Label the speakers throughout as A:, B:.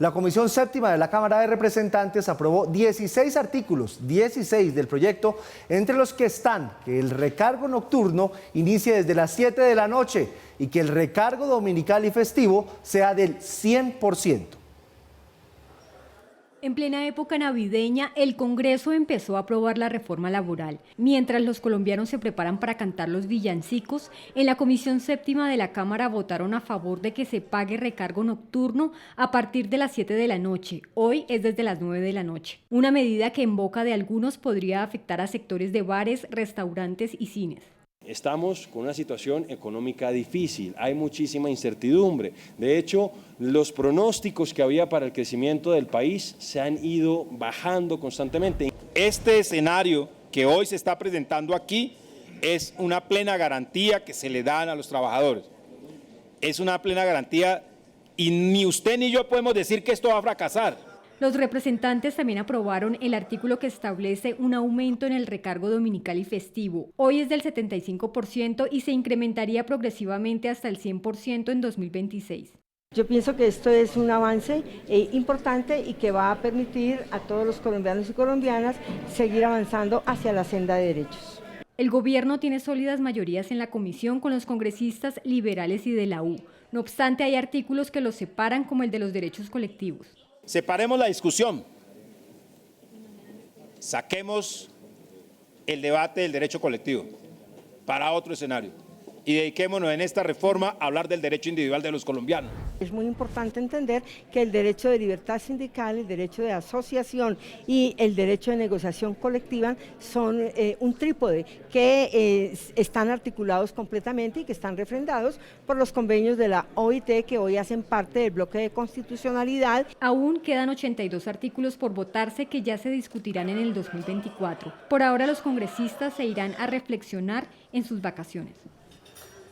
A: La Comisión Séptima de la Cámara de Representantes aprobó 16 artículos, 16 del proyecto, entre los que están que el recargo nocturno inicie desde las 7 de la noche y que el recargo dominical y festivo sea del 100%.
B: En plena época navideña, el Congreso empezó a aprobar la reforma laboral. Mientras los colombianos se preparan para cantar los villancicos, en la Comisión Séptima de la Cámara votaron a favor de que se pague recargo nocturno a partir de las 7 de la noche. Hoy es desde las 9 de la noche. Una medida que en boca de algunos podría afectar a sectores de bares, restaurantes y cines.
C: Estamos con una situación económica difícil, hay muchísima incertidumbre. De hecho, los pronósticos que había para el crecimiento del país se han ido bajando constantemente.
D: Este escenario que hoy se está presentando aquí es una plena garantía que se le dan a los trabajadores. Es una plena garantía y ni usted ni yo podemos decir que esto va a fracasar.
B: Los representantes también aprobaron el artículo que establece un aumento en el recargo dominical y festivo. Hoy es del 75% y se incrementaría progresivamente hasta el 100% en 2026.
E: Yo pienso que esto es un avance importante y que va a permitir a todos los colombianos y colombianas seguir avanzando hacia la senda de derechos.
B: El gobierno tiene sólidas mayorías en la comisión con los congresistas liberales y de la U. No obstante, hay artículos que los separan, como el de los derechos colectivos.
D: Separemos la discusión, saquemos el debate del derecho colectivo para otro escenario y dediquémonos en esta reforma a hablar del derecho individual de los colombianos.
E: Es muy importante entender que el derecho de libertad sindical, el derecho de asociación y el derecho de negociación colectiva son un trípode que están articulados completamente y que están refrendados por los convenios de la OIT que hoy hacen parte del bloque de constitucionalidad.
B: Aún quedan 82 artículos por votarse que ya se discutirán en el 2024. Por ahora los congresistas se irán a reflexionar en sus vacaciones.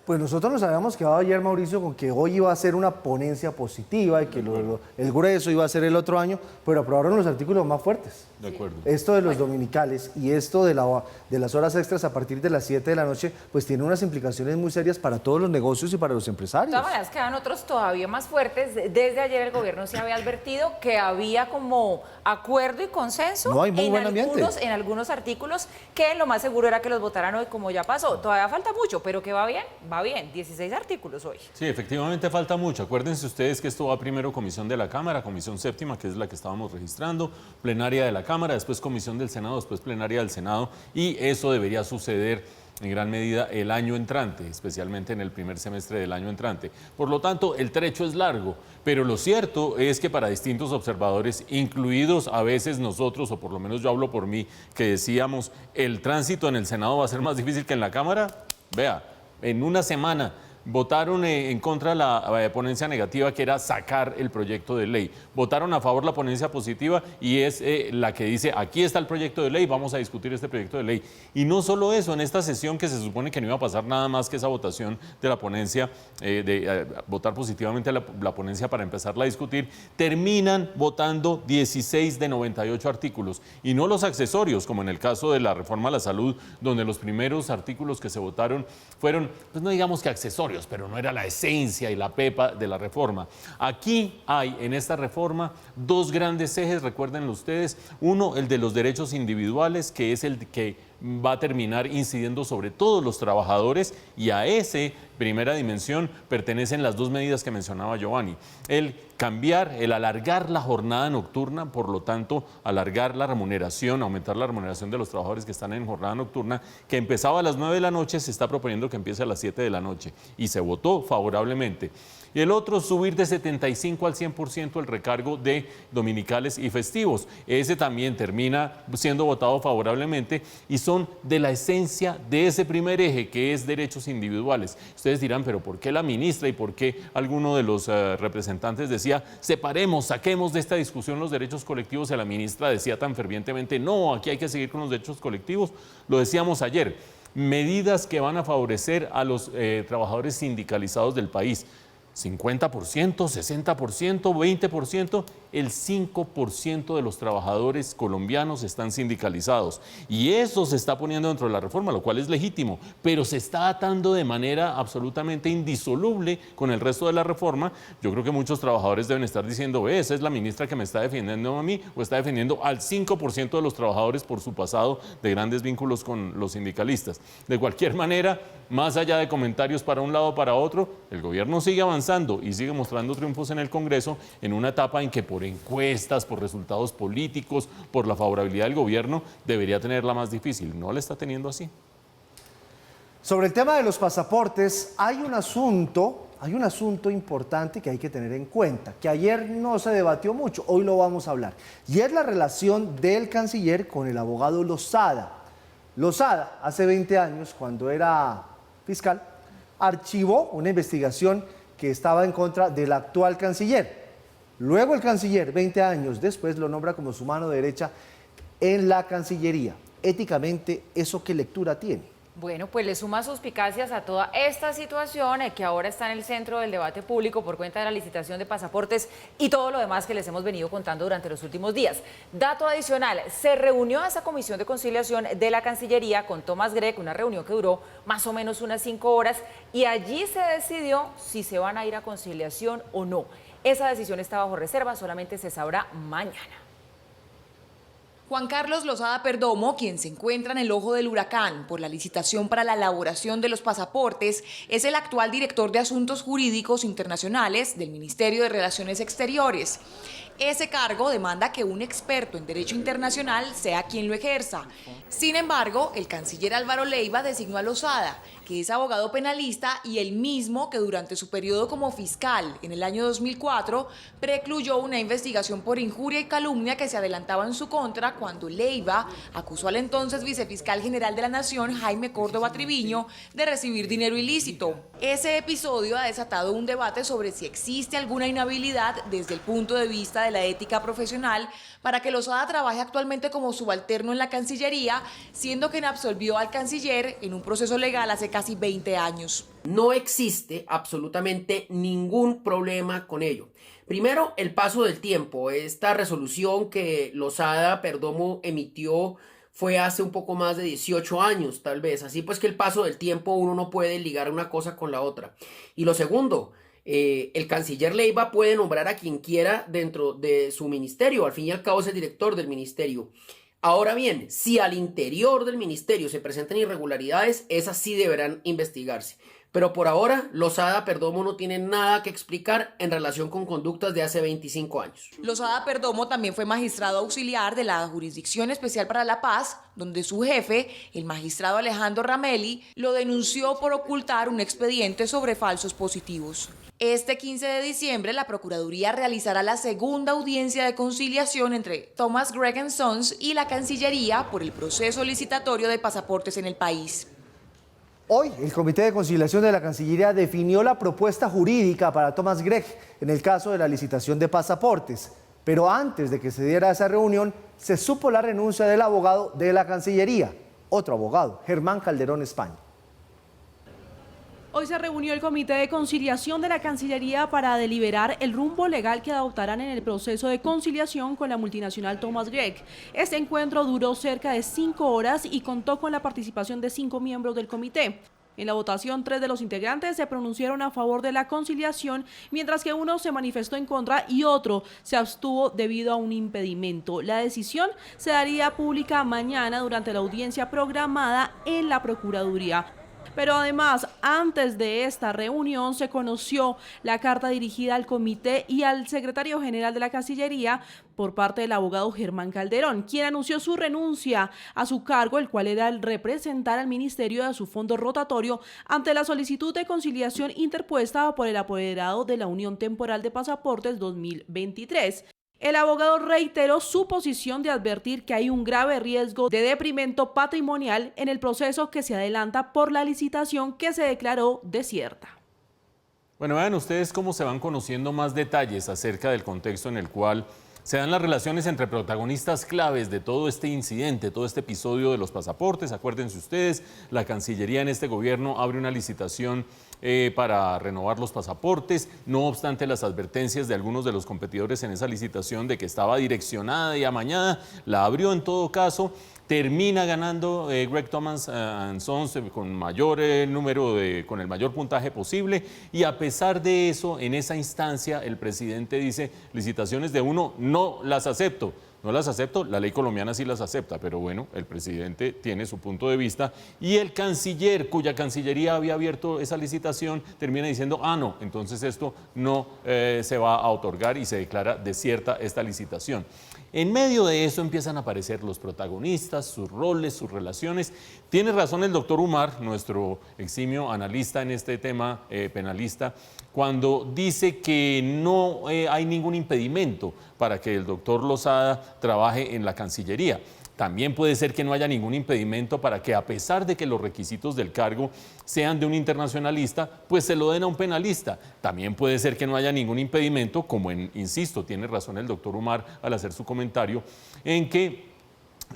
A: Pues nosotros nos habíamos quedado ayer, Mauricio, con que hoy iba a ser una ponencia positiva y que el grueso iba a ser el otro año, pero aprobaron los artículos más fuertes.
F: De acuerdo.
A: Esto de los dominicales y esto de las horas extras a partir de las 7 de la noche, pues tiene unas implicaciones muy serias para todos los negocios y para los empresarios.
G: De todas maneras, quedan otros todavía más fuertes. Desde ayer el gobierno se había advertido que había como acuerdo y consenso
A: no hay muy buen ambiente
G: en algunos artículos, que lo más seguro era que los votaran hoy, como ya pasó. Todavía falta mucho, pero que va bien, 16 artículos hoy.
F: Sí, efectivamente falta mucho. Acuérdense ustedes que esto va primero comisión de la Cámara, comisión séptima, que es la que estábamos registrando, plenaria de la Cámara, después comisión del Senado, después plenaria del Senado, y eso debería suceder en gran medida el año entrante, especialmente en el primer semestre del año entrante. Por lo tanto, el trecho es largo, pero lo cierto es que para distintos observadores, incluidos a veces nosotros, o por lo menos yo hablo por mí, que decíamos el tránsito en el Senado va a ser más difícil que en la Cámara, vea, en una semana votaron en contra de la ponencia negativa, que era sacar el proyecto de ley. Votaron a favor la ponencia positiva y es la que dice, aquí está el proyecto de ley, vamos a discutir este proyecto de ley. Y no solo eso, en esta sesión que se supone que no iba a pasar nada más que esa votación de la ponencia, votar positivamente la ponencia para empezarla a discutir, terminan votando 16 de 98 artículos. Y no los accesorios, como en el caso de la reforma a la salud, donde los primeros artículos que se votaron fueron, pues no digamos que accesorios, pero no era la esencia y la pepa de la reforma. Aquí hay en esta reforma dos grandes ejes, recuérdenlo ustedes. Uno, el de los derechos individuales, que es el que va a terminar incidiendo sobre todos los trabajadores, y a ese primera dimensión pertenecen las dos medidas que mencionaba Giovanni. El cambiar, el alargar la jornada nocturna, por lo tanto, alargar la remuneración, aumentar la remuneración de los trabajadores que están en jornada nocturna, que empezaba a las 9 de la noche, se está proponiendo que empiece a las 7 de la noche, y se votó favorablemente. Y el otro, subir de 75 al 100% el recargo de dominicales y festivos. Ese también termina siendo votado favorablemente y son de la esencia de ese primer eje, que es derechos individuales. Ustedes dirán, pero ¿por qué la ministra y por qué alguno de los representantes decía, separemos, saquemos de esta discusión los derechos colectivos? Y la ministra decía tan fervientemente, no, aquí hay que seguir con los derechos colectivos. Lo decíamos ayer, medidas que van a favorecer a los trabajadores sindicalizados del país. 50%, 60%, 20%, el 5% de los trabajadores colombianos están sindicalizados. Y eso se está poniendo dentro de la reforma, lo cual es legítimo, pero se está atando de manera absolutamente indisoluble con el resto de la reforma. Yo creo que muchos trabajadores deben estar diciendo, esa es la ministra que me está defendiendo a mí, o está defendiendo al 5% de los trabajadores por su pasado de grandes vínculos con los sindicalistas. De cualquier manera, más allá de comentarios para un lado o para otro, el gobierno sigue avanzando y sigue mostrando triunfos en el Congreso en una etapa en que por encuestas, por resultados políticos, por la favorabilidad del gobierno, debería tenerla más difícil. No la está teniendo así.
A: Sobre el tema de los pasaportes, hay un asunto importante que hay que tener en cuenta, que ayer no se debatió mucho, hoy lo vamos a hablar, y es la relación del canciller con el abogado Lozada. Lozada, hace 20 años, cuando era fiscal, archivó una investigación que estaba en contra del actual canciller. Luego el canciller, 20 años después, lo nombra como su mano derecha en la Cancillería. Éticamente, ¿eso qué lectura tiene?
G: Bueno, pues le suma suspicacias a toda esta situación que ahora está en el centro del debate público por cuenta de la licitación de pasaportes y todo lo demás que les hemos venido contando durante los últimos días. Dato adicional, se reunió esa comisión de conciliación de la Cancillería con Thomas Grech, una reunión que duró más o menos unas 5 horas, y allí se decidió si se van a ir a conciliación o no. Esa decisión está bajo reserva, solamente se sabrá mañana.
H: Juan Carlos Lozada Perdomo, quien se encuentra en el ojo del huracán por la licitación para la elaboración de los pasaportes, es el actual director de Asuntos Jurídicos Internacionales del Ministerio de Relaciones Exteriores. Ese cargo demanda que un experto en derecho internacional sea quien lo ejerza. Sin embargo, el canciller Álvaro Leiva designó a Lozada, que es abogado penalista y el mismo que durante su periodo como fiscal en el año 2004 precluyó una investigación por injuria y calumnia que se adelantaba en su contra cuando Leiva acusó al entonces vicefiscal general de la Nación, Jaime Córdoba Triviño, de recibir dinero ilícito. Ese episodio ha desatado un debate sobre si existe alguna inhabilidad desde el punto de vista de la ética profesional para que Lozada trabaje actualmente como subalterno en la Cancillería, siendo quien absolvió al canciller en un proceso legal hace casi 20 años.
I: No existe absolutamente ningún problema con ello. Primero, el paso del tiempo. Esta resolución que Lozada Perdomo emitió fue hace un poco más de 18 años, tal vez. Así pues que el paso del tiempo uno no puede ligar una cosa con la otra. Y lo segundo, el canciller Leiva puede nombrar a quien quiera dentro de su ministerio. Al fin y al cabo es el director del ministerio. Ahora bien, si al interior del ministerio se presentan irregularidades, esas sí deberán investigarse. Pero por ahora, Lozada Perdomo no tiene nada que explicar en relación con conductas de hace 25 años.
H: Lozada Perdomo también fue magistrado auxiliar de la Jurisdicción Especial para la Paz, donde su jefe, el magistrado Alejandro Ramelli, lo denunció por ocultar un expediente sobre falsos positivos. Este 15 de diciembre, la Procuraduría realizará la segunda audiencia de conciliación entre Thomas Grech & Sons y la Cancillería por el proceso licitatorio de pasaportes en el país.
A: Hoy, el Comité de Conciliación de la Cancillería definió la propuesta jurídica para Thomas Grech en el caso de la licitación de pasaportes. Pero antes de que se diera esa reunión, se supo la renuncia del abogado de la Cancillería, otro abogado, Germán Calderón España.
J: Hoy se reunió el Comité de Conciliación de la Cancillería para deliberar el rumbo legal que adoptarán en el proceso de conciliación con la multinacional Thomas Grech. Este encuentro duró cerca de 5 horas y contó con la participación de 5 miembros del comité. En la votación, 3 de los integrantes se pronunciaron a favor de la conciliación, mientras que uno se manifestó en contra y otro se abstuvo debido a un impedimento. La decisión se daría pública mañana durante la audiencia programada en la Procuraduría. Pero además, antes de esta reunión se conoció la carta dirigida al comité y al secretario general de la Cancillería por parte del abogado Germán Calderón, quien anunció su renuncia a su cargo, el cual era el representar al ministerio de su fondo rotatorio ante la solicitud de conciliación interpuesta por el apoderado de la Unión Temporal de Pasaportes 2023. El abogado reiteró su posición de advertir que hay un grave riesgo de deprimento patrimonial en el proceso que se adelanta por la licitación que se declaró desierta.
F: Bueno, vean ustedes cómo se van conociendo más detalles acerca del contexto en el cual se dan las relaciones entre protagonistas claves de todo este incidente, todo este episodio de los pasaportes. Acuérdense ustedes, la Cancillería en este gobierno abre una licitación para renovar los pasaportes, no obstante las advertencias de algunos de los competidores en esa licitación de que estaba direccionada y amañada, la abrió en todo caso. Termina ganando Greg Thomas & Sons con con el mayor puntaje posible, y a pesar de eso, en esa instancia el presidente dice: licitaciones de uno no las acepto. No las acepto, la ley colombiana sí las acepta, pero bueno, el presidente tiene su punto de vista, y el canciller, cuya cancillería había abierto esa licitación, termina diciendo: ah, no, entonces esto no se va a otorgar, y se declara desierta esta licitación. En medio de eso empiezan a aparecer los protagonistas, sus roles, sus relaciones. Tiene razón el doctor Umar, nuestro eximio analista en este tema penalista, cuando dice que no hay ningún impedimento para que el doctor Lozada trabaje en la Cancillería. También puede ser que no haya ningún impedimento para que, a pesar de que los requisitos del cargo sean de un internacionalista, pues se lo den a un penalista. También puede ser que no haya ningún impedimento, como insisto, tiene razón el doctor Umar al hacer su comentario, en que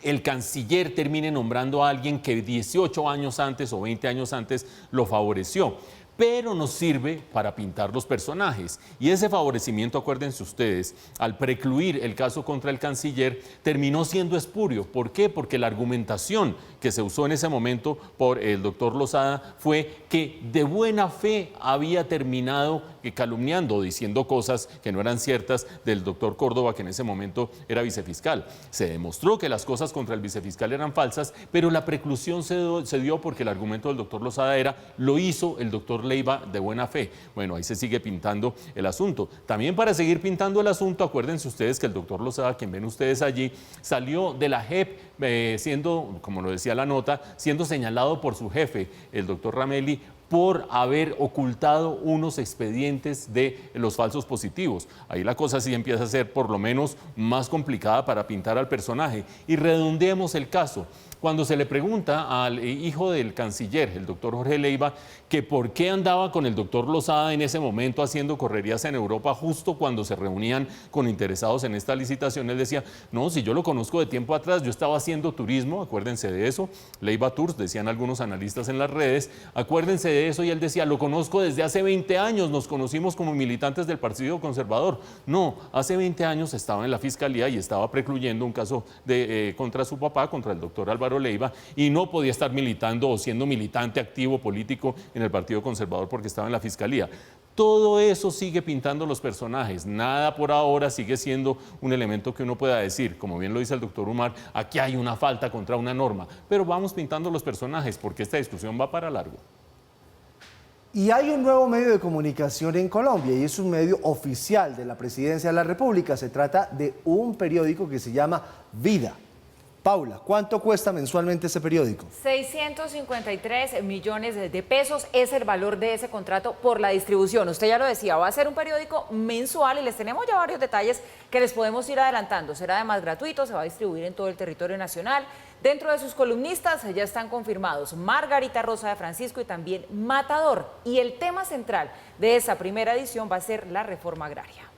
F: el canciller termine nombrando a alguien que 18 años antes o 20 años antes lo favoreció. Pero nos sirve para pintar los personajes, y ese favorecimiento, acuérdense ustedes, al precluir el caso contra el canciller, terminó siendo espurio. ¿Por qué? Porque la argumentación que se usó en ese momento por el doctor Lozada fue que de buena fe había terminado calumniando, diciendo cosas que no eran ciertas del doctor Córdoba, que en ese momento era vicefiscal. Se demostró que las cosas contra el vicefiscal eran falsas, pero la preclusión se dio porque el argumento del doctor Lozada era: lo hizo el doctor Leiva de buena fe. Bueno, ahí se sigue pintando el asunto. También, para seguir pintando el asunto, acuérdense ustedes que el doctor Lozada, quien ven ustedes allí, salió de la JEP siendo, como lo decía la nota, siendo señalado por su jefe, el doctor Ramelli, por haber ocultado unos expedientes de los falsos positivos. Ahí la cosa sí empieza a ser por lo menos más complicada para pintar al personaje. Y redondeemos el caso. Cuando se le pregunta al hijo del canciller, el doctor Jorge Leiva, que por qué andaba con el doctor Lozada en ese momento haciendo correrías en Europa justo cuando se reunían con interesados en esta licitación, él decía: no, si yo lo conozco de tiempo atrás, yo estaba haciendo turismo, acuérdense de eso, Leiva Tours, decían algunos analistas en las redes, acuérdense de eso, y él decía: lo conozco desde hace 20 años, nos conocimos como militantes del Partido Conservador. No, hace 20 años estaba en la Fiscalía y estaba precluyendo un caso contra su papá, contra el doctor Álvaro Leiva, y no podía estar militando o siendo militante activo político en el Partido Conservador porque estaba en la Fiscalía. Todo eso sigue pintando los personajes. Nada por ahora sigue siendo un elemento que uno pueda decir, como bien lo dice el doctor Umar, aquí hay una falta contra una norma, pero vamos pintando los personajes porque esta discusión va para largo.
A: Y hay un nuevo medio de comunicación en Colombia, y es un medio oficial de la Presidencia de la República. Se trata de un periódico que se llama Vida. Paula, ¿cuánto cuesta mensualmente ese periódico?
G: 653 millones de pesos es el valor de ese contrato por la distribución. Usted ya lo decía, va a ser un periódico mensual, y les tenemos ya varios detalles que les podemos ir adelantando. Será además gratuito, se va a distribuir en todo el territorio nacional. Dentro de sus columnistas ya están confirmados Margarita Rosa de Francisco y también Matador. Y el tema central de esa primera edición va a ser la reforma agraria.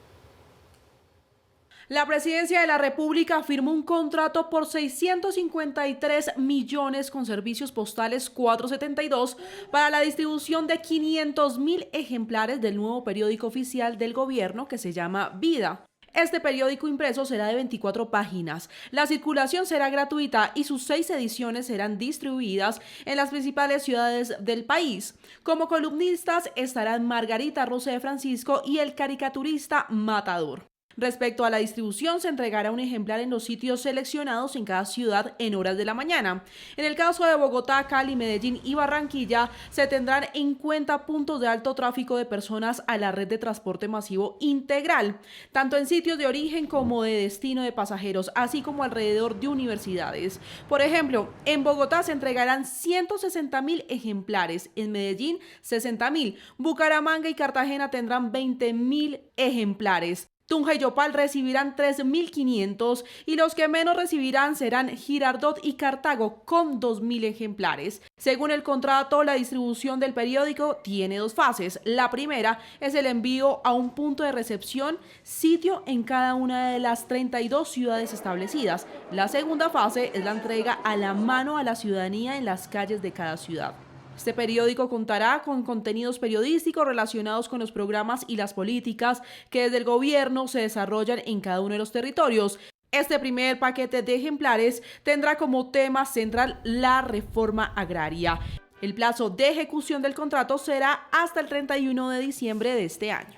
J: La Presidencia de la República firmó un contrato por 653 millones con Servicios Postales 472 para la distribución de 500.000 ejemplares del nuevo periódico oficial del gobierno que se llama Vida. Este periódico impreso será de 24 páginas. La circulación será gratuita y sus 6 ediciones serán distribuidas en las principales ciudades del país. Como columnistas estarán Margarita Rosa de Francisco y el caricaturista Matador. Respecto a la distribución, se entregará un ejemplar en los sitios seleccionados en cada ciudad en horas de la mañana. En el caso de Bogotá, Cali, Medellín y Barranquilla, se tendrán en cuenta puntos de alto tráfico de personas a la red de transporte masivo integral, tanto en sitios de origen como de destino de pasajeros, así como alrededor de universidades. Por ejemplo, en Bogotá se entregarán 160.000 ejemplares, en Medellín 60.000, Bucaramanga y Cartagena tendrán 20.000 ejemplares. Tunja y Yopal recibirán 3.500 y los que menos recibirán serán Girardot y Cartago con 2.000 ejemplares. Según el contrato, la distribución del periódico tiene 2 fases. La primera es el envío a un punto de recepción, sitio en cada una de las 32 ciudades establecidas. La segunda fase es la entrega a la mano a la ciudadanía en las calles de cada ciudad. Este periódico contará con contenidos periodísticos relacionados con los programas y las políticas que desde el gobierno se desarrollan en cada uno de los territorios. Este primer paquete de ejemplares tendrá como tema central la reforma agraria. El plazo de ejecución del contrato será hasta el 31 de diciembre de este año.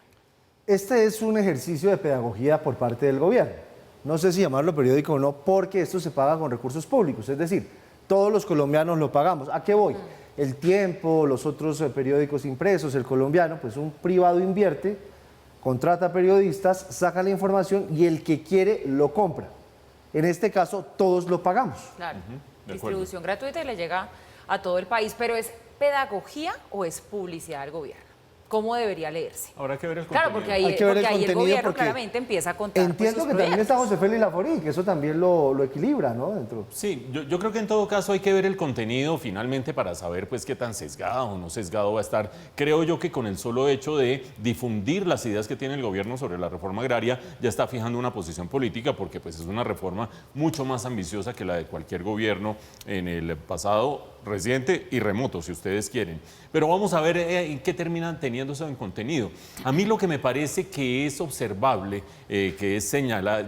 A: Este es un ejercicio de pedagogía por parte del gobierno. No sé si llamarlo periódico o no, porque esto se paga con recursos públicos, es decir, todos los colombianos lo pagamos. ¿A qué voy? El Tiempo, los otros periódicos impresos, el colombiano, pues un privado invierte, contrata periodistas, saca la información y el que quiere lo compra. En este caso, todos lo pagamos.
G: Claro, distribución gratuita y le llega a todo el país, pero ¿es pedagogía o es publicidad del gobierno? ¿Cómo debería leerse?
F: Habrá que ver el contenido.
G: Claro, porque ahí el gobierno claramente empieza a contar.
A: Entiendo que también está José Félix Laforí, que eso también lo equilibra, ¿no? Dentro.
F: Sí, yo creo que en todo caso hay que ver el contenido finalmente para saber pues qué tan sesgado o no sesgado va a estar. Creo yo que con el solo hecho de difundir las ideas que tiene el gobierno sobre la reforma agraria ya está fijando una posición política, porque pues es una reforma mucho más ambiciosa que la de cualquier gobierno en el pasado reciente y remoto, si ustedes quieren. Pero vamos a ver en qué terminan teniendo eso en contenido. A mí lo que me parece que es observable, que es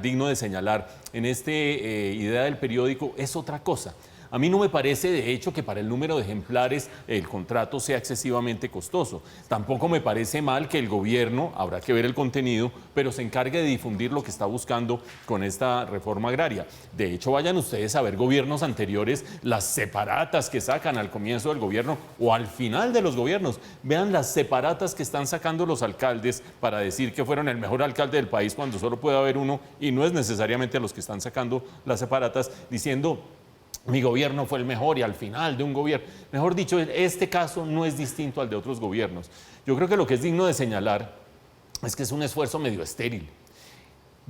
F: digno de señalar en esta idea del periódico, es otra cosa. A mí no me parece, de hecho, que para el número de ejemplares el contrato sea excesivamente costoso. Tampoco me parece mal que el gobierno, habrá que ver el contenido, pero se encargue de difundir lo que está buscando con esta reforma agraria. De hecho, vayan ustedes a ver gobiernos anteriores, las separatas que sacan al comienzo del gobierno o al final de los gobiernos. Vean las separatas que están sacando los alcaldes para decir que fueron el mejor alcalde del país cuando solo puede haber uno, y no es necesariamente a los que están sacando las separatas, diciendo: mi gobierno fue el mejor y al final de un gobierno. Mejor dicho, este caso no es distinto al de otros gobiernos. Yo creo que lo que es digno de señalar es que es un esfuerzo medio estéril.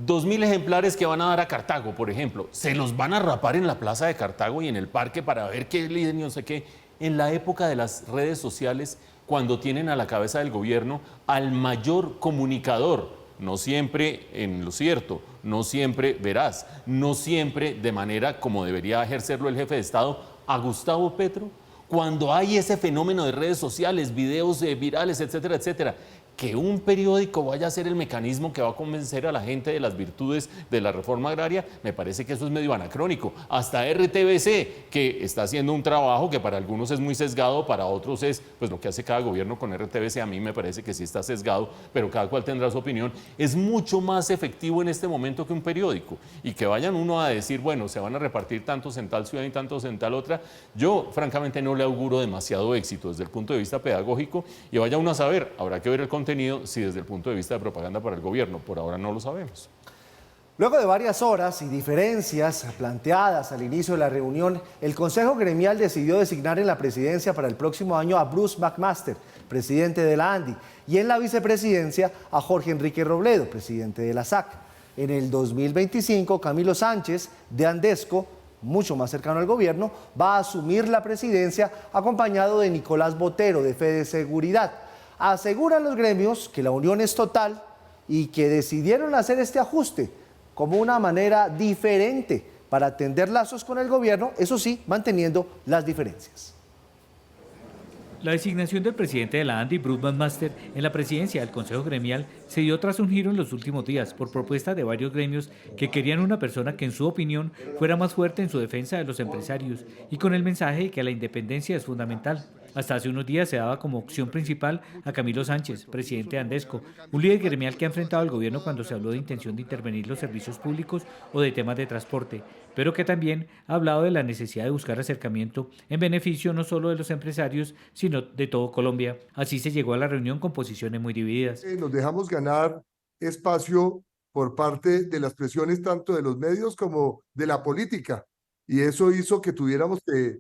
F: 2.000 ejemplares que van a dar a Cartago, por ejemplo, se los van a rapar en la plaza de Cartago y en el parque para ver qué líder y no sé qué. En la época de las redes sociales, cuando tienen a la cabeza del gobierno al mayor comunicador, no siempre en lo cierto, no siempre veraz, no siempre de manera como debería ejercerlo el jefe de Estado, a Gustavo Petro, cuando hay ese fenómeno de redes sociales, videos virales, etcétera, etcétera, que un periódico vaya a ser el mecanismo que va a convencer a la gente de las virtudes de la reforma agraria, me parece que eso es medio anacrónico. Hasta RTBC, que está haciendo un trabajo que para algunos es muy sesgado, para otros es pues lo que hace cada gobierno con RTBC, a mí me parece que sí está sesgado, pero cada cual tendrá su opinión, es mucho más efectivo en este momento que un periódico. Y que vayan uno a decir, bueno, se van a repartir tantos en tal ciudad y tantos en tal otra, yo francamente no le auguro demasiado éxito desde el punto de vista pedagógico, y vaya uno a saber, habrá que ver el contenido, si desde el punto de vista de propaganda para el gobierno, por ahora no lo sabemos.
A: Luego de varias horas y diferencias planteadas al inicio de la reunión, el Consejo Gremial decidió designar en la presidencia para el próximo año a Bruce McMaster, presidente de la ANDI, y en la vicepresidencia a Jorge Enrique Robledo, presidente de la SAC. En el 2025, Camilo Sánchez, de Andesco, mucho más cercano al gobierno, va a asumir la presidencia acompañado de Nicolás Botero, de Fede Seguridad. Aseguran los gremios que la unión es total y que decidieron hacer este ajuste como una manera diferente para tender lazos con el gobierno, eso sí, manteniendo las diferencias.
K: La designación del presidente de la ANDI, Bruce McMaster, en la presidencia del Consejo Gremial se dio tras un giro en los últimos días por propuesta de varios gremios que querían una persona que en su opinión fuera más fuerte en su defensa de los empresarios y con el mensaje de que la independencia es fundamental. Hasta hace unos días se daba como opción principal a Camilo Sánchez, presidente de Andesco, un líder gremial que ha enfrentado al gobierno cuando se habló de intención de intervenir los servicios públicos o de temas de transporte, pero que también ha hablado de la necesidad de buscar acercamiento en beneficio no solo de los empresarios, sino de todo Colombia. Así se llegó a la reunión con posiciones muy divididas.
L: Nos dejamos ganar espacio por parte de las presiones tanto de los medios como de la política, y eso hizo que tuviéramos que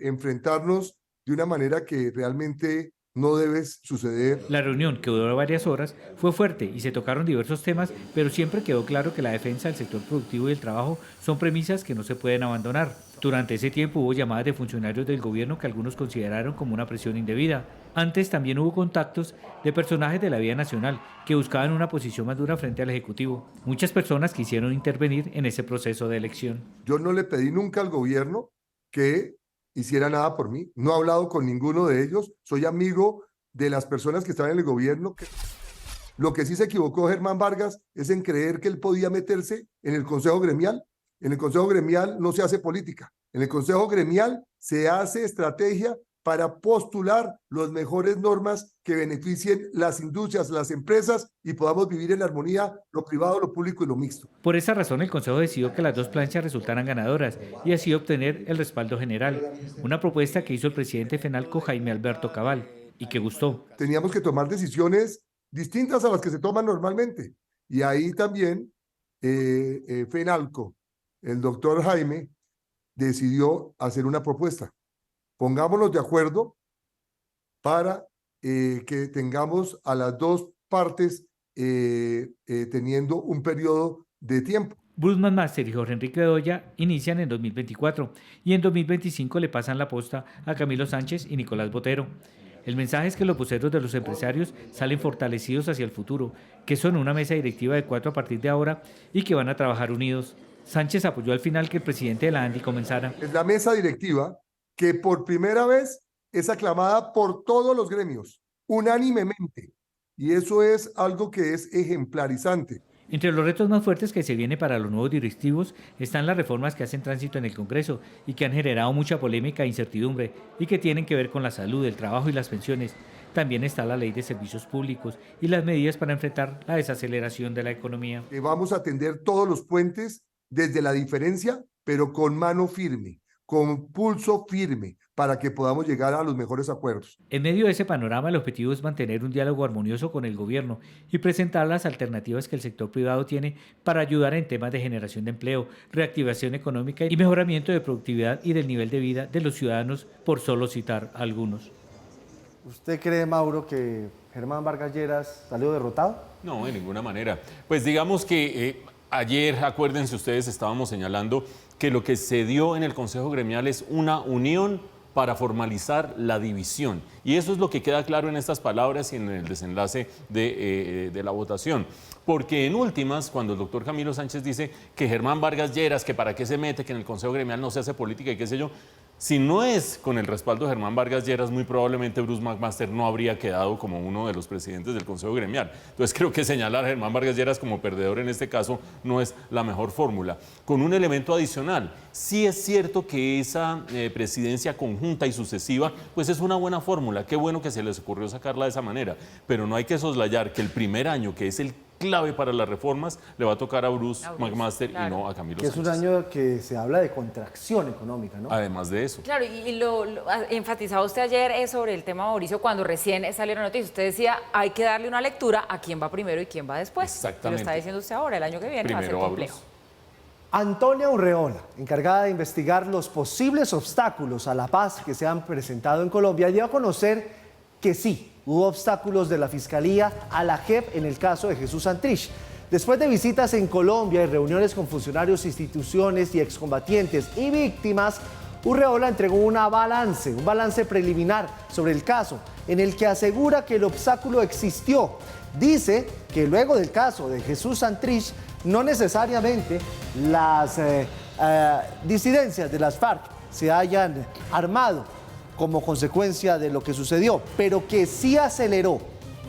L: enfrentarnos de una manera que realmente no debe suceder.
K: La reunión, que duró varias horas, fue fuerte y se tocaron diversos temas, pero siempre quedó claro que la defensa del sector productivo y el trabajo son premisas que no se pueden abandonar. Durante ese tiempo hubo llamadas de funcionarios del gobierno que algunos consideraron como una presión indebida. Antes también hubo contactos de personajes de la vida nacional que buscaban una posición más dura frente al Ejecutivo. Muchas personas quisieron intervenir en ese proceso de elección.
L: Yo no le pedí nunca al gobierno que hiciera nada por mí. No he hablado con ninguno de ellos. Soy amigo de las personas que están en el gobierno. Lo que sí se equivocó Germán Vargas es en creer que él podía meterse en el Consejo Gremial. En el Consejo Gremial no se hace política. En el Consejo Gremial se hace estrategia para postular las mejores normas que beneficien las industrias, las empresas y podamos vivir en armonía lo privado, lo público y lo mixto.
K: Por esa razón, el Consejo decidió que las dos planchas resultaran ganadoras y así obtener el respaldo general, una propuesta que hizo el presidente FENALCO, Jaime Alberto Cabal, y que gustó.
L: Teníamos que tomar decisiones distintas a las que se toman normalmente. Y ahí también FENALCO, el doctor Jaime, decidió hacer una propuesta. Pongámonos de acuerdo para que tengamos a las dos partes teniendo un periodo de tiempo.
K: Bruce McMaster y Jorge Enrique Bedoya inician en 2024 y en 2025 le pasan la posta a Camilo Sánchez y Nicolás Botero. El mensaje es que los voceros de los empresarios salen fortalecidos hacia el futuro, que son una mesa directiva de 4 a partir de ahora y que van a trabajar unidos. Sánchez apoyó al final que el presidente de la ANDI comenzara.
L: Es la mesa directiva que por primera vez es aclamada por todos los gremios, unánimemente, y eso es algo que es ejemplarizante.
K: Entre los retos más fuertes que se viene para los nuevos directivos están las reformas que hacen tránsito en el Congreso y que han generado mucha polémica e incertidumbre y que tienen que ver con la salud, el trabajo y las pensiones. También está la ley de servicios públicos y las medidas para enfrentar la desaceleración de la economía.
L: Vamos a atender todos los puentes desde la diferencia, pero con mano firme, con pulso firme, para que podamos llegar a los mejores acuerdos.
K: En medio de ese panorama, el objetivo es mantener un diálogo armonioso con el gobierno y presentar las alternativas que el sector privado tiene para ayudar en temas de generación de empleo, reactivación económica y mejoramiento de productividad y del nivel de vida de los ciudadanos, por solo citar algunos.
A: ¿Usted cree, Mauro, que Germán Vargas Lleras salió derrotado?
F: No, de ninguna manera. Pues digamos que ayer, acuérdense ustedes, estábamos señalando que lo que se dio en el Consejo Gremial es una unión para formalizar la división. Y eso es lo que queda claro en estas palabras y en el desenlace de la votación. Porque en últimas, cuando el doctor Camilo Sánchez dice que Germán Vargas Lleras, que para qué se mete, que en el Consejo Gremial no se hace política y qué sé yo, si no es con el respaldo de Germán Vargas Lleras, muy probablemente Bruce McMaster no habría quedado como uno de los presidentes del Consejo Gremial. Entonces creo que señalar a Germán Vargas Lleras como perdedor en este caso no es la mejor fórmula. Con un elemento adicional, sí es cierto que esa presidencia conjunta y sucesiva, pues es una buena fórmula. Qué bueno que se les ocurrió sacarla de esa manera, pero no hay que soslayar que el primer año, que es el clave para las reformas, le va a tocar a Bruce McMaster, claro, y no a Camilo Sánchez.
A: Es un año que se habla de contracción económica, ¿no?
F: Además de eso.
G: Claro, y lo enfatizaba usted ayer sobre el tema, Mauricio, cuando recién salieron noticias. Usted decía, hay que darle una lectura a quién va primero y quién va después.
F: Exactamente.
G: Y lo está diciendo usted ahora, el año que viene primero va a ser complejo.
A: Antonia Urreola, encargada de investigar los posibles obstáculos a la paz que se han presentado en Colombia, dio a conocer que sí, hubo obstáculos de la Fiscalía a la JEP en el caso de Jesús Santrich. Después de visitas en Colombia y reuniones con funcionarios, instituciones y excombatientes y víctimas, Urreola entregó un balance preliminar sobre el caso, en el que asegura que el obstáculo existió. Dice que luego del caso de Jesús Santrich, no necesariamente las disidencias de las FARC se hayan armado como consecuencia de lo que sucedió, pero que sí aceleró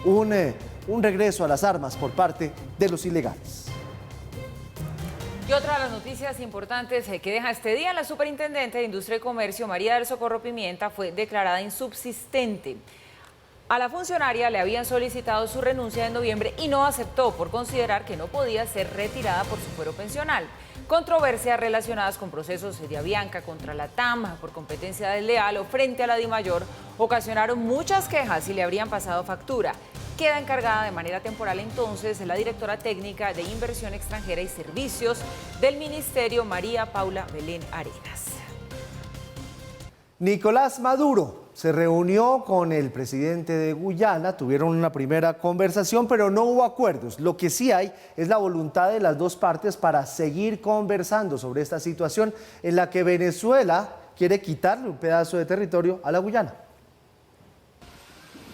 A: un regreso a las armas por parte de los ilegales.
G: Y otra de las noticias importantes que deja este día, la superintendente de Industria y Comercio, María del Socorro Pimienta, fue declarada insubsistente. A la funcionaria le habían solicitado su renuncia en noviembre y no aceptó por considerar que no podía ser retirada por su fuero pensional. Controversias relacionadas con procesos de Avianca contra la TAM por competencia desleal o frente a la DIMAYOR ocasionaron muchas quejas y le habrían pasado factura. Queda encargada de manera temporal entonces la directora técnica de Inversión Extranjera y Servicios del Ministerio, María Paula Belén Arenas.
A: Nicolás Maduro se reunió con el presidente de Guyana, tuvieron una primera conversación, pero no hubo acuerdos. Lo que sí hay es la voluntad de las dos partes para seguir conversando sobre esta situación en la que Venezuela quiere quitarle un pedazo de territorio a la Guyana.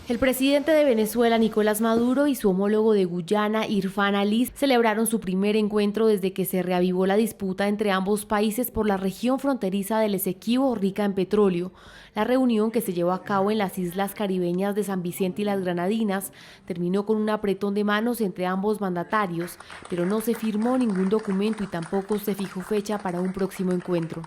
M: El presidente de Venezuela, Nicolás Maduro, y su homólogo de Guyana, Irfan Ali, celebraron su primer encuentro desde que se reavivó la disputa entre ambos países por la región fronteriza del Esequibo, rica en petróleo. La reunión, que se llevó a cabo en las islas caribeñas de San Vicente y las Granadinas, terminó con un apretón de manos entre ambos mandatarios, pero no se firmó ningún documento y tampoco se fijó fecha para un próximo encuentro.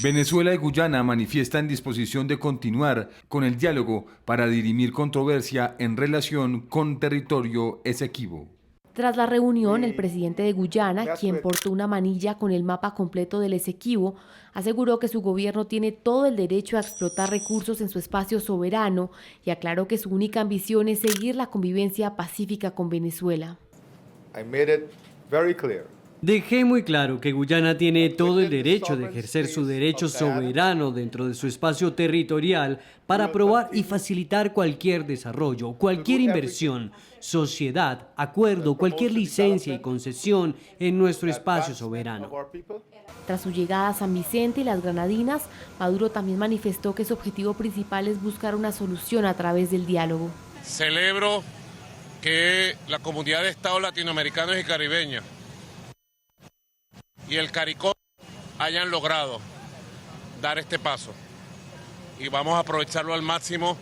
N: Venezuela y Guyana manifiestan disposición de continuar con el diálogo para dirimir controversia en relación con territorio Esequibo.
M: Tras la reunión, el presidente de Guyana, quien portó una manilla con el mapa completo del Esequibo, aseguró que su gobierno tiene todo el derecho a explotar recursos en su espacio soberano y aclaró que su única ambición es seguir la convivencia pacífica con Venezuela.
O: Dejé muy claro que Guyana tiene todo el derecho de ejercer su derecho soberano dentro de su espacio territorial para aprobar y facilitar cualquier desarrollo, cualquier inversión, sociedad, acuerdo, cualquier licencia y concesión en nuestro espacio soberano.
M: Tras su llegada a San Vicente y las Granadinas, Maduro también manifestó que su objetivo principal es buscar una solución a través del diálogo.
P: Celebro que la comunidad de estados latinoamericanos y caribeños y el CARICOM hayan logrado dar este paso. Y vamos a aprovecharlo al máximo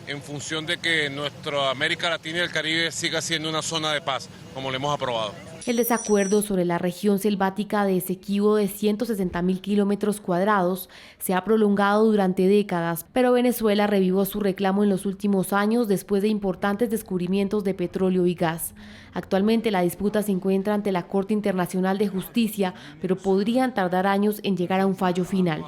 P: en función de que nuestra América Latina y el Caribe siga siendo una zona de paz, como lo hemos aprobado.
M: El desacuerdo sobre la región selvática de Esequibo de 160.000 kilómetros cuadrados se ha prolongado durante décadas, pero Venezuela revivió su reclamo en los últimos años después de importantes descubrimientos de petróleo y gas. Actualmente la disputa se encuentra ante la Corte Internacional de Justicia, pero podrían tardar años en llegar a un fallo final.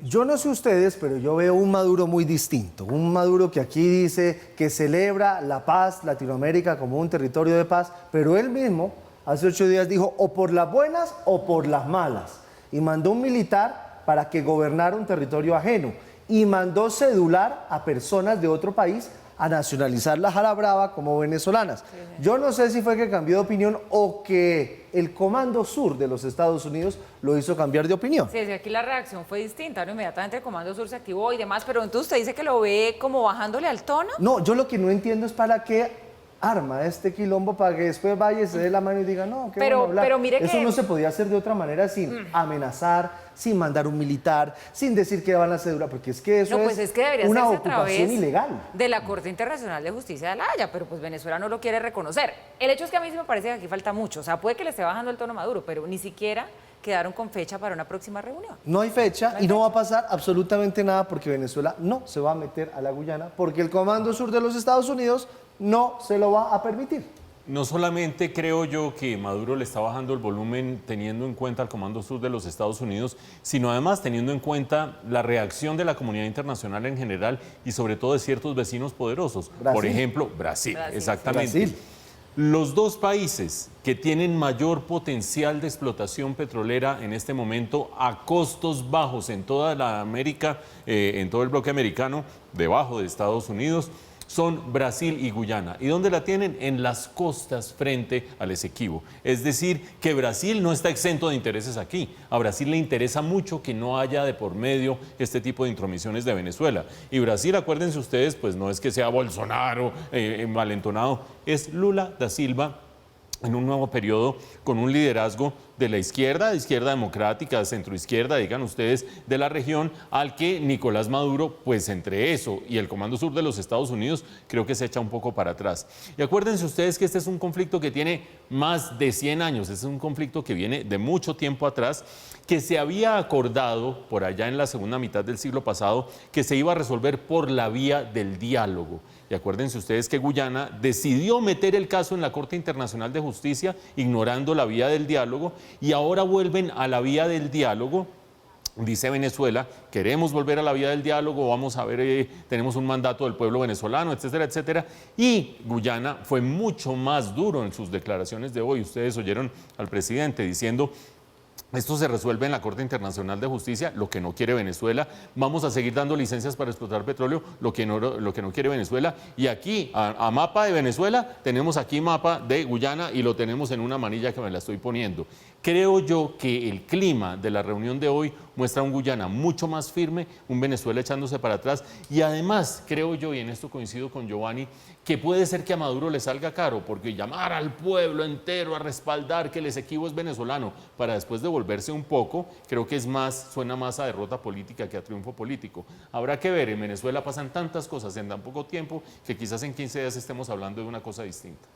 A: Yo no sé ustedes, pero yo veo un Maduro muy distinto. Un Maduro que aquí dice que celebra la paz, Latinoamérica como un territorio de paz, pero él mismo hace 8 días dijo o por las buenas o por las malas. Y mandó un militar para que gobernara un territorio ajeno. Y mandó cedular a personas de otro país a nacionalizar la jara brava como venezolanas. Yo no sé si fue que cambió de opinión o que el Comando Sur de los Estados Unidos lo hizo cambiar de opinión.
G: Sí, aquí la reacción fue distinta, ¿no? Inmediatamente el Comando Sur se activó y demás, pero entonces usted dice que lo ve como bajándole al tono.
A: No, yo lo que no entiendo es para qué arma este quilombo para que después vaya y se dé la mano y diga, no, ¿qué van a hablar?
G: Pero mire
A: eso
G: que...
A: no se podía hacer de otra manera sin amenazar, sin mandar un militar, sin decir que van a cedular, porque es que eso
G: pues es que debería
A: una
G: hacerse
A: ocupación ilegal.
G: De la Corte Internacional de Justicia de La Haya, pero pues Venezuela no lo quiere reconocer. El hecho es que a mí sí me parece que aquí falta mucho, o sea, puede que le esté bajando el tono Maduro, pero ni siquiera quedaron con fecha para una próxima reunión.
A: No hay fecha y no va a pasar absolutamente nada porque Venezuela no se va a meter a la Guyana porque el Comando Sur de los Estados Unidos no se lo va a permitir.
F: No solamente creo yo que Maduro le está bajando el volumen teniendo en cuenta al Comando Sur de los Estados Unidos, sino además teniendo en cuenta la reacción de la comunidad internacional en general y sobre todo de ciertos vecinos poderosos.
A: Brasil.
F: Por ejemplo, Brasil, exactamente.
A: Brasil.
F: Los dos países que tienen mayor potencial de explotación petrolera en este momento a costos bajos en toda la América, en todo el bloque americano, debajo de Estados Unidos, son Brasil y Guyana. ¿Y dónde la tienen? En las costas frente al Esequibo. Es decir, que Brasil no está exento de intereses aquí. A Brasil le interesa mucho que no haya de por medio este tipo de intromisiones de Venezuela. Y Brasil, acuérdense ustedes, pues no es que sea Bolsonaro envalentonado, es Lula da Silva en un nuevo periodo con un liderazgo de la izquierda democrática, centroizquierda, digan ustedes, de la región, al que Nicolás Maduro, pues entre eso y el Comando Sur de los Estados Unidos, creo que se echa un poco para atrás. Y acuérdense ustedes que este es un conflicto que tiene más de 100 años, es un conflicto que viene de mucho tiempo atrás, que se había acordado por allá en la segunda mitad del siglo pasado que se iba a resolver por la vía del diálogo. Y acuérdense ustedes que Guyana decidió meter el caso en la Corte Internacional de Justicia, ignorando la vía del diálogo, y ahora vuelven a la vía del diálogo. Dice Venezuela, queremos volver a la vía del diálogo, vamos a ver, tenemos un mandato del pueblo venezolano, etcétera, etcétera. Y Guyana fue mucho más duro en sus declaraciones de hoy. Ustedes oyeron al presidente diciendo Esto se resuelve en la Corte Internacional de Justicia, lo que no quiere Venezuela. Vamos a seguir dando licencias para explotar petróleo, lo que no quiere Venezuela. Y aquí, a mapa de Venezuela, tenemos aquí mapa de Guyana y lo tenemos en una manilla que me la estoy poniendo. Creo yo que el clima de la reunión de hoy muestra un Guyana mucho más firme, un Venezuela echándose para atrás. Y además, creo yo, y en esto coincido con Giovanni, que puede ser que a Maduro le salga caro, porque llamar al pueblo entero a respaldar que el Esequibo es venezolano para después devolverse un poco, creo que suena más a derrota política que a triunfo político. Habrá que ver, en Venezuela pasan tantas cosas en tan poco tiempo que quizás en 15 días estemos hablando de una cosa distinta.